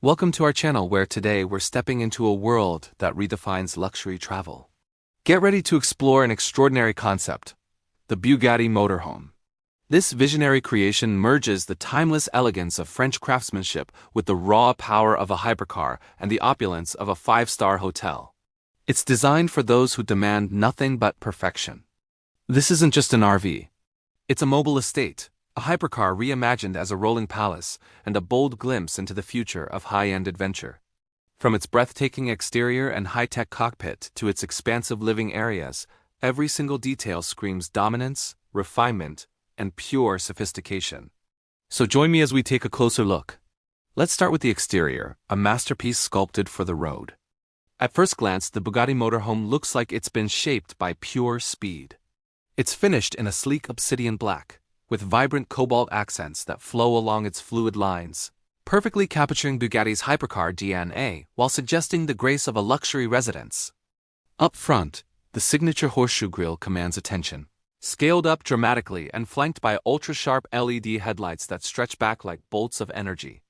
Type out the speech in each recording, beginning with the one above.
Welcome to our channel where today we're stepping into a world that redefines luxury travel. Get ready to explore an extraordinary concept, the Bugatti Motorhome. This visionary creation merges the timeless elegance of French craftsmanship with the raw power of a hypercar and the opulence of a five-star hotel. It's designed for those who demand nothing but perfection. This isn't just an RV. It's a mobile estate, a hypercar reimagined as a rolling palace, and a bold glimpse into the future of high-end adventure. From its breathtaking exterior and high-tech cockpit to its expansive living areas, every single detail screams dominance, refinement, and pure sophistication. So join me as we take a closer look. Let's start with the exterior, a masterpiece sculpted for the road. At first glance, the Bugatti Motorhome looks like it's been shaped by pure speed. It's finished in a sleek obsidian-black, with vibrant cobalt accents that flow along its fluid lines, perfectly capturing Bugatti's hypercar DNA while suggesting the grace of a luxury residence. Up front, the signature horseshoe grille commands attention, scaled up dramatically and flanked by ultra-sharp LED headlights that stretch back like bolts of energy.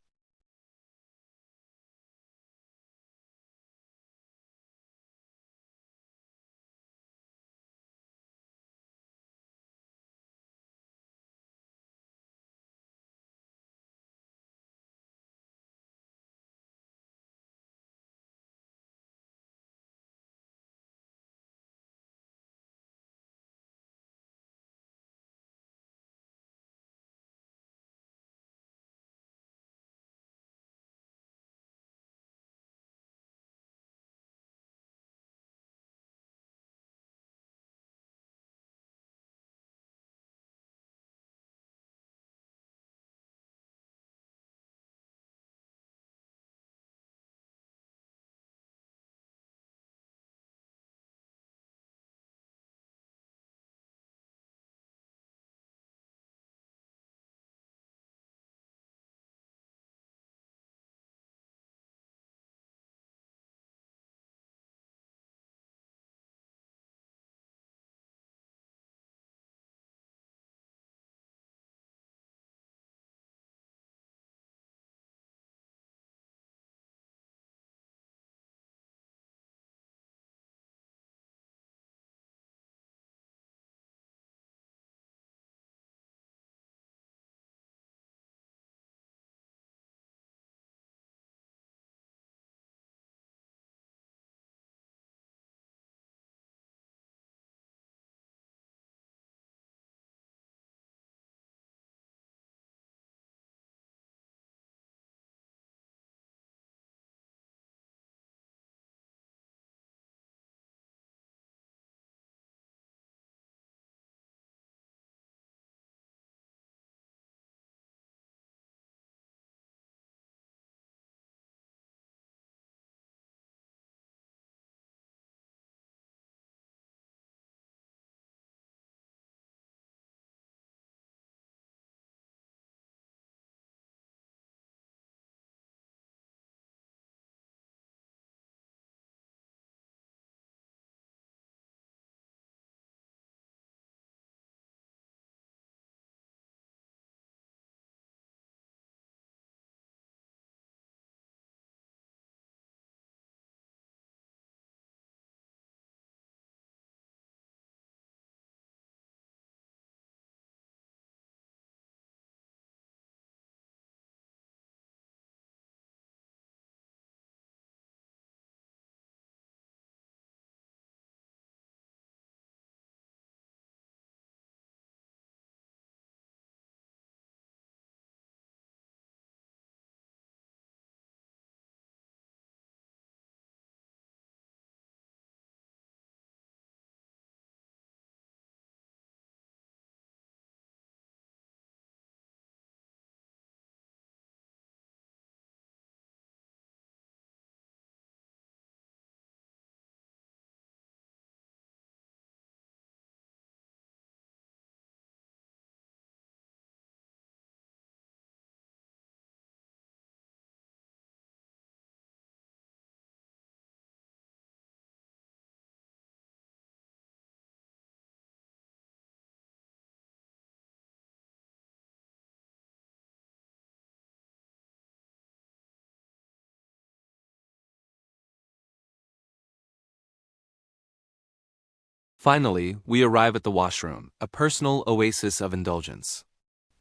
Finally, we arrive at the washroom, a personal oasis of indulgence.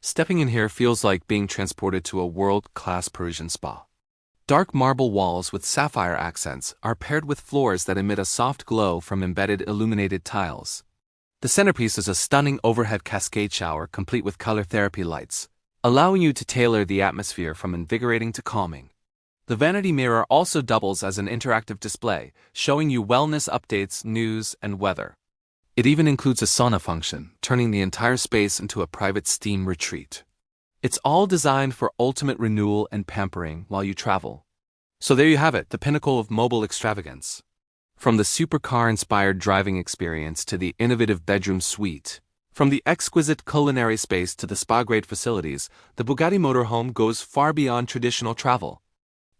Stepping in here feels like being transported to a world-class Parisian spa. Dark marble walls with sapphire accents are paired with floors that emit a soft glow from embedded illuminated tiles. The centerpiece is a stunning overhead cascade shower complete with color therapy lights, allowing you to tailor the atmosphere from invigorating to calming. The vanity mirror also doubles as an interactive display, showing you wellness updates, news, and weather. It even includes a sauna function, turning the entire space into a private steam retreat. It's all designed for ultimate renewal and pampering while you travel. So there you have it, the pinnacle of mobile extravagance. From the supercar-inspired driving experience to the innovative bedroom suite, from the exquisite culinary space to the spa-grade facilities, the Bugatti Motorhome goes far beyond traditional travel.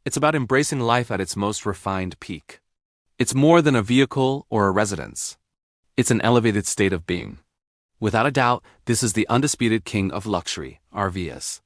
It's about embracing life at its most refined peak. It's more than a vehicle or a residence. It's an elevated state of being. Without a doubt, this is the undisputed king of luxury, RVs.